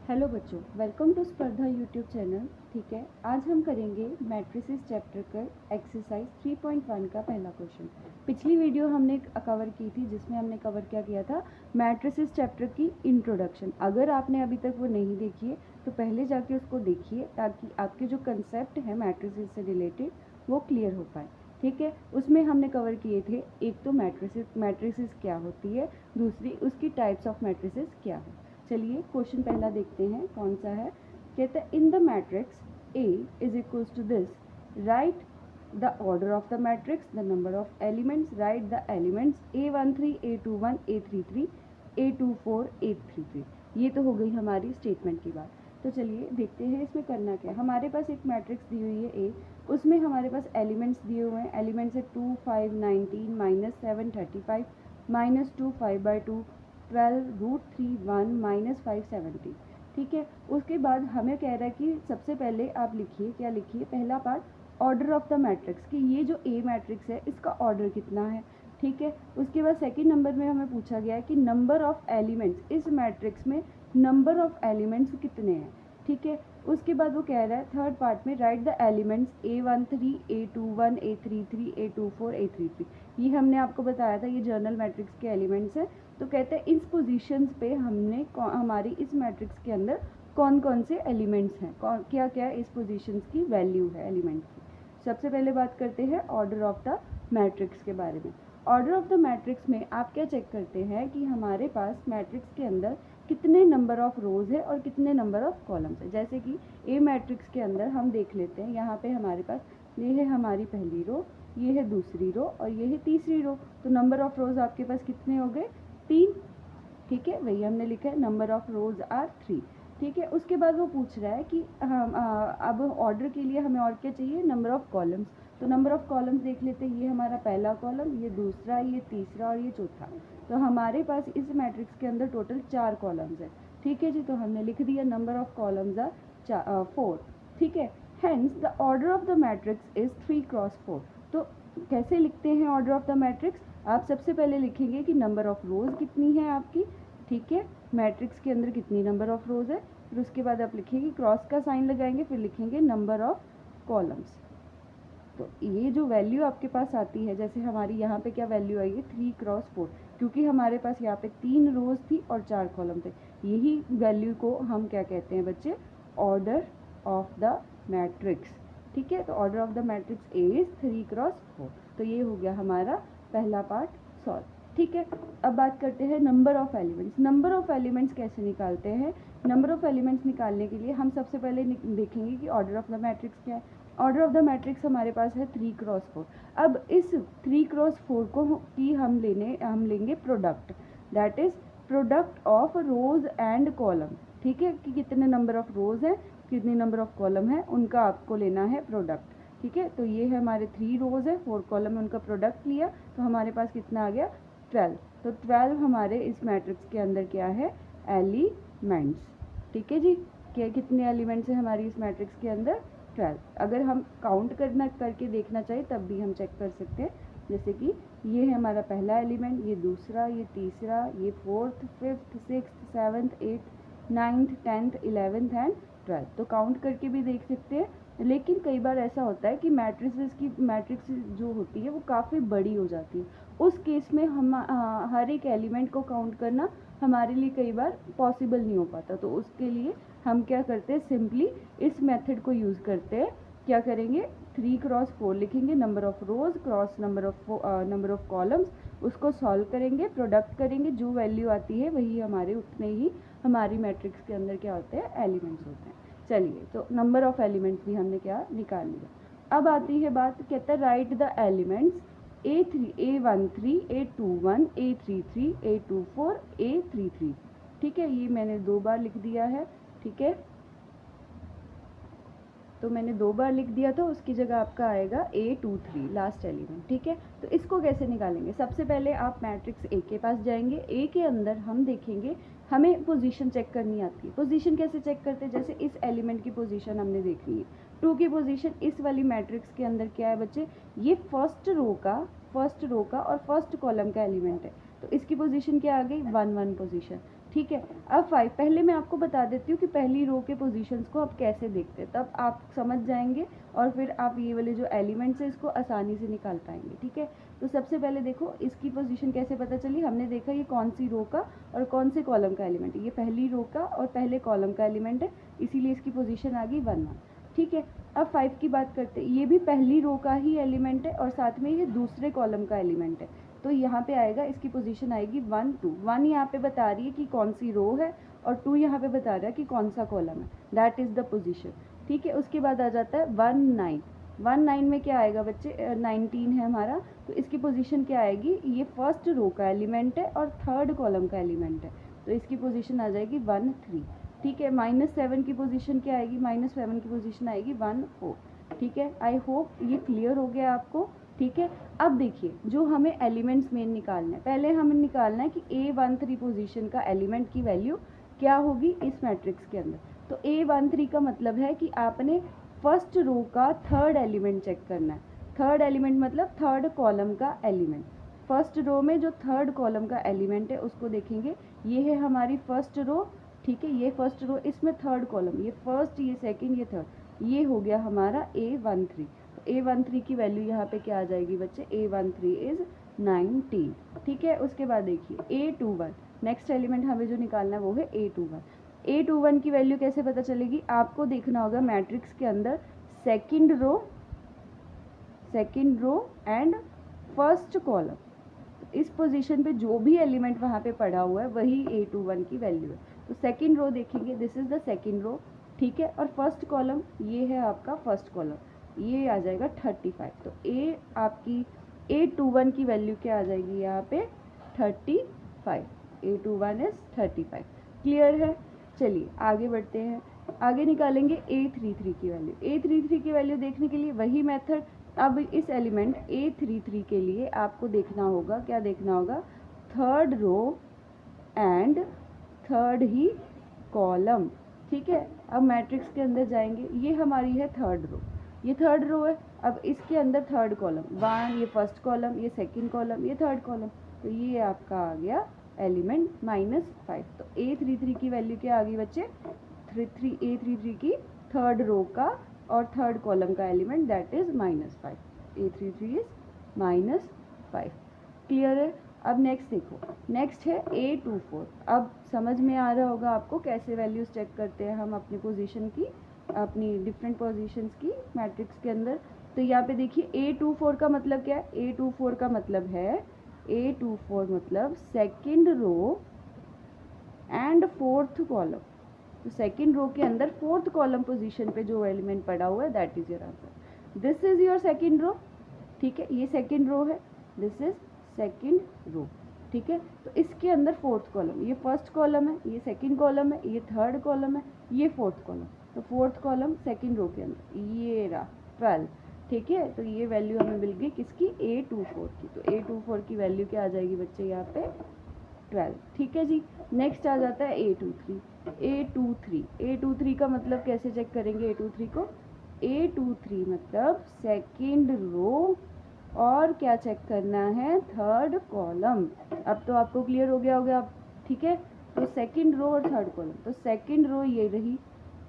Hello बच्चों, welcome to स्पर्धा YouTube channel. ठीक है, आज हम करेंगे मैट्रिसेस चैप्टर का एक्सरसाइज 3.1 का पहला क्वेश्चन। पिछली वीडियो हमने कवर की थी जिसमें हमने कवर क्या किया था, मैट्रिसेस चैप्टर की इंट्रोडक्शन। अगर आपने अभी तक वो नहीं देखी है तो पहले जाके उसको देखिए ताकि आपके जो कंसेप्ट है मैट्रिसेस से रिलेटेड वो क्लियर हो पाए। ठीक है, उसमें हमने कवर किए थे, एक तो मैट्रिसेस क्या होती है, दूसरी उसकी टाइप्स ऑफ मैट्रिसेस क्या है। चलिए क्वेश्चन पहला देखते हैं कौन सा है। कहता है in the matrix A is equals to this, right the order of the matrix, the number of elements, right the elements A13 A21 A33 A24 A33। ये तो हो गई हमारी स्टेटमेंट की बात। तो चलिए देखते हैं इसमें करना क्या है। हमारे पास एक मैट्रिक्स दी हुई है ए, उसमें हमारे पास एलिमेंट्स दिए हुए हैं। एलिमेंट्स है 2 5 19 -7 35 -2 5/2 12 √3 1 -5 70। ठीक है, उसके बाद हमें कह रहा है कि सबसे पहले आप लिखिए, क्या लिखिए, पहला part order of the matrix, कि ये जो ए मैट्रिक्स है इसका ऑर्डर कितना है। ठीक है, उसके बाद सेकंड नंबर में हमें पूछा गया है कि नंबर ऑफ एलिमेंट्स, इस मैट्रिक्स में नंबर ऑफ एलिमेंट्स कितने हैं। ठीक है, उसके बाद वो कह रहा है थर्ड पार्ट में right the elements A13 A21 A33 A24 A33। ये हमने आपको बताया था, ये जर्नल मैट्रिक्स के एलिमेंट्स हैं। तो कहते हैं इस पोजीशंस पे हमने हमारी इस मैट्रिक्स के अंदर कौन कौन से एलिमेंट्स हैं, क्या क्या इस पोजीशंस की वैल्यू है एलिमेंट की। सबसे पहले बात करते हैं ऑर्डर ऑफ द मैट्रिक्स के बारे में। ऑर्डर ऑफ द मैट्रिक्स में आप क्या चेक करते हैं कि हमारे पास मैट्रिक्स के अंदर कितने नंबर ऑफ रोज है और कितने नंबर ऑफ कॉलम्स है। जैसे कि ए मैट्रिक्स के अंदर हम देख लेते हैं, यहाँ पे हमारे पास ये है हमारी पहली रो, ये है दूसरी रो और ये है तीसरी रो। तो नंबर ऑफ रोज आपके पास कितने हो गए, 3। ठीक है, वही हमने लिखा है, नंबर ऑफ रोज आर 3। ठीक है, उसके बाद वो पूछ रहा है कि हम अब ऑर्डर के लिए हमें और क्या चाहिए, नंबर ऑफ कॉलम्स। तो नंबर ऑफ कॉलम्स देख लेते हैं, ये हमारा पहला कॉलम, ये दूसरा, ये तीसरा और ये चौथा। तो हमारे पास इस मैट्रिक्स के अंदर टोटल 4 कॉलम्स है। ठीक है जी, तो हमने लिख दिया नंबर ऑफ कॉलम्स आर 4। ठीक है, hence the order of the matrix is 3x4। तो कैसे लिखते हैं ऑर्डर ऑफ द मैट्रिक्स, आप सबसे पहले लिखेंगे कि नंबर ऑफ रोज कितनी है आपकी। ठीक है, मैट्रिक्स के अंदर कितनी नंबर ऑफ रोज है, फिर उसके बाद आप लिखेंगे, क्रॉस का साइन लगाएंगे, फिर लिखेंगे नंबर ऑफ कॉलम्स। तो ये जो वैल्यू आपके पास आती है, जैसे हमारी यहाँ पे क्या वैल्यू आई है, 3x4, क्योंकि हमारे पास यहाँ पे 3 रोज थी और 4 कॉलम थे। यही वैल्यू को हम क्या कहते हैं बच्चे, ऑर्डर ऑफ द मैट्रिक्स। ठीक है, तो order of the matrix is 3x4। तो ये हो गया हमारा पहला पार्ट सॉल्व। ठीक है, अब बात करते हैं number of elements. Number of elements कैसे निकालते हैं। नंबर ऑफ एलिमेंट्स निकालने के लिए हम सबसे पहले देखेंगे कि ऑर्डर ऑफ द मैट्रिक्स क्या है। ऑर्डर ऑफ द मैट्रिक्स हमारे पास है 3x4। अब इस 3x4 को की हम लेंगे product, that is product of rose and column. ठीक है, कि कितने नंबर ऑफ रोज हैं, कितने नंबर ऑफ कॉलम है, उनका आपको लेना है प्रोडक्ट। ठीक है, तो ये है हमारे 3 रोज है, 4 कॉलम है, उनका प्रोडक्ट लिया तो हमारे पास कितना आ गया, 12। तो 12 हमारे इस मैट्रिक्स के अंदर क्या है, एलिमेंट्स। ठीक है जी, क्या कितने एलिमेंट्स हैं हमारी इस मैट्रिक्स के अंदर, 12। अगर हम काउंट करके देखना चाहिए तब भी हम चेक कर सकते हैं। जैसे कि ये है हमारा पहला एलिमेंट, ये दूसरा, ये तीसरा, ये 4th 5th 6th 7th 8th 9th 10th 11th and 12th। तो काउंट करके भी देख सकते हैं। लेकिन कई बार ऐसा होता है कि मैट्रिक्स जो होती है वो काफ़ी बड़ी हो जाती है। उस केस में हम हर एक एलिमेंट को काउंट करना हमारे लिए कई बार पॉसिबल नहीं हो पाता। तो उसके लिए हम क्या करते हैं, सिंपली इस मेथड को यूज़ करते हैं। क्या करेंगे, 3x4 लिखेंगे, number of rose cross number of columns, उसको सॉल्व करेंगे, प्रोडक्ट करेंगे, जो वैल्यू आती है वही हमारे उतने ही हमारी मैट्रिक्स के अंदर क्या होते हैं, एलिमेंट्स होते हैं। चलिए, तो नंबर ऑफ एलिमेंट्स भी हमने क्या निकाल लिया। अब आती है बात, कहता है right the elements A13 A21 A33 A24 A33। ठीक है, ये मैंने 2 बार लिख दिया है। ठीक है, तो मैंने 2 बार लिख दिया तो उसकी जगह आपका आएगा A23 लास्ट एलिमेंट। ठीक है, तो इसको कैसे निकालेंगे, सबसे पहले आप मैट्रिक्स ए के पास जाएंगे। ए के अंदर हम देखेंगे, हमें पोजीशन चेक करनी आती है। पोजीशन कैसे चेक करते हैं, जैसे इस एलिमेंट की पोजीशन हमने देखनी है, 2 की पोजीशन इस वाली मैट्रिक्स के अंदर क्या है बच्चे, ये फर्स्ट रो का और फर्स्ट कॉलम का एलिमेंट है। तो इसकी पोजीशन क्या आ गई, 1 1 पोजीशन। ठीक है। अब 5 पहले मैं आपको बता देती हूँ कि पहली रो के पोजीशंस को आप कैसे देखते हैं, तब आप समझ जाएंगे और फिर आप ये वाले जो एलिमेंट्स हैं इसको आसानी से निकाल पाएंगे। ठीक है, तो सबसे पहले देखो इसकी पोजीशन कैसे पता चली, हमने देखा ये कौन सी रो का और कौन से कॉलम का एलिमेंट है। ये पहली रो का और पहले कॉलम का एलिमेंट है, इसीलिए इसकी पोजीशन आ गई 1 1। ठीक है, अब 5 की बात करते हैं। ये भी पहली रो का ही एलिमेंट है और साथ में ये दूसरे कॉलम का एलिमेंट है, तो यहाँ पे आएगा, इसकी पोजीशन आएगी 1 2। 1 यहाँ पे बता रही है कि कौन सी रो है और 2 यहाँ पे बता रहा है कि कौन सा कॉलम है, दैट इज़ द पोजीशन। ठीक है, उसके बाद आ जाता है 1 9। 1 9 में क्या आएगा बच्चे, 19 है हमारा, तो इसकी पोजीशन क्या आएगी, ये फर्स्ट रो का एलिमेंट है और थर्ड कॉलम का एलिमेंट है, तो इसकी पोजीशन आ जाएगी 1 3। ठीक है, -7 की पोजीशन क्या आएगी, -7 की पोजीशन आएगी 1 4। ठीक है, आई होप ये क्लियर हो गया आपको। ठीक है, अब देखिए जो हमें एलिमेंट्स मेन निकालना है, पहले हमें निकालना है कि A13 पोजीशन का एलिमेंट की वैल्यू क्या होगी इस मैट्रिक्स के अंदर। तो A13 का मतलब है कि आपने फर्स्ट रो का थर्ड एलिमेंट चेक करना है। थर्ड एलिमेंट मतलब थर्ड कॉलम का एलिमेंट, फर्स्ट रो में जो थर्ड कॉलम का एलिमेंट है उसको देखेंगे। ये है हमारी फर्स्ट रो, ठीक है, ये फर्स्ट रो, इसमें थर्ड कॉलम, ये फर्स्ट, ये सेकंड, ये थर्ड, ये हो गया हमारा A13। A13 की वैल्यू यहाँ पे क्या आ जाएगी बच्चे, A13 इज़ 19। ठीक है, उसके बाद देखिए A21, नेक्स्ट एलिमेंट हमें जो निकालना है वो है A21। A21 की वैल्यू कैसे पता चलेगी, आपको देखना होगा मैट्रिक्स के अंदर second row and first column, इस पोजीशन पे जो भी एलिमेंट वहाँ पे पड़ा हुआ है वही A21 की वैल्यू है। तो सेकंड रो देखेंगे, this is the second row. ठीक है, और फर्स्ट कॉलम ये है आपका फर्स्ट कॉलम, ये आ जाएगा 35। तो आपकी A21 की वैल्यू क्या आ जाएगी यहाँ पे 35। A21 is 35। क्लियर है, चलिए आगे बढ़ते हैं। आगे निकालेंगे A33 की वैल्यू। A33 की वैल्यू देखने के लिए वही मेथड, अब इस एलिमेंट A33 के लिए आपको देखना होगा, क्या देखना होगा, थर्ड रो एंड थर्ड ही कॉलम। ठीक है, अब मैट्रिक्स के अंदर जाएंगे, ये हमारी है थर्ड रो, ये थर्ड रो है, अब इसके अंदर थर्ड कॉलम 1, ये फर्स्ट कॉलम, ये सेकंड कॉलम, ये थर्ड कॉलम, तो ये आपका आ गया एलिमेंट -5। तो A33 की वैल्यू क्या आ गई बच्चे, A33 की थर्ड रो का और थर्ड कॉलम का element that is -5। A33 is -5। Clear है, अब नेक्स्ट देखो, नेक्स्ट है A24। अब समझ में आ रहा होगा आपको कैसे वैल्यूज चेक करते हैं हम अपनी पोजीशन की, अपनी डिफरेंट पोजीशंस की मैट्रिक्स के अंदर। तो यहाँ पे देखिए A24 का मतलब क्या है, A24 का मतलब है, A24 मतलब second row and fourth column. तो सेकंड रो के अंदर फोर्थ कॉलम पोजीशन पे जो एलिमेंट पड़ा हुआ है that is your answer. This is your second row. ठीक है, ये सेकंड रो है, दिस इज सेकंड रो। ठीक है, तो इसके अंदर फोर्थ कॉलम, ये फर्स्ट कॉलम है, ये सेकंड कॉलम है, ये थर्ड कॉलम है, ये फोर्थ कॉलम। तो फोर्थ कॉलम सेकंड रो के अंदर ये रहा 12। ठीक है, तो ये वैल्यू हमें मिल गई किसकी, A24 की। तो A24 की वैल्यू क्या आ जाएगी बच्चे यहाँ पे 12। ठीक है जी, नेक्स्ट आ जाता है A23 का मतलब कैसे चेक करेंगे A23 को, A23 मतलब सेकंड रो और क्या चेक करना है, थर्ड कॉलम। अब तो आपको क्लियर हो गया होगा आप। ठीक है, तो सेकंड रो और थर्ड कॉलम, तो सेकंड रो ये रही,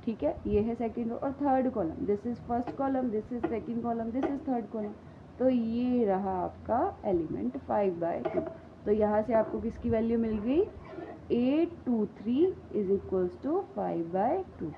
ठीक है, ये है सेकंड रो, और third column this is first column, this is second column, this is third column. तो ये रहा आपका एलिमेंट 5/2। तो यहाँ से आपको किसकी वैल्यू मिल गई, A23 इज इक्वल्स टू 5/2।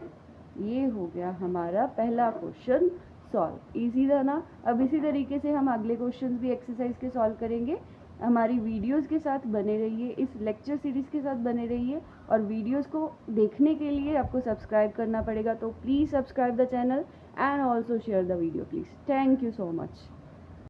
ये हो गया हमारा पहला क्वेश्चन सॉल्व। इजी था ना। अब इसी तरीके से हम अगले क्वेश्चंस भी एक्सरसाइज के सॉल्व करेंगे। हमारी वीडियोस के साथ बने रहिए, इस लेक्चर सीरीज़ के साथ बने रहिए, और वीडियोस को देखने के लिए आपको सब्सक्राइब करना पड़ेगा। तो please subscribe the channel and also share the video please. Thank you so much.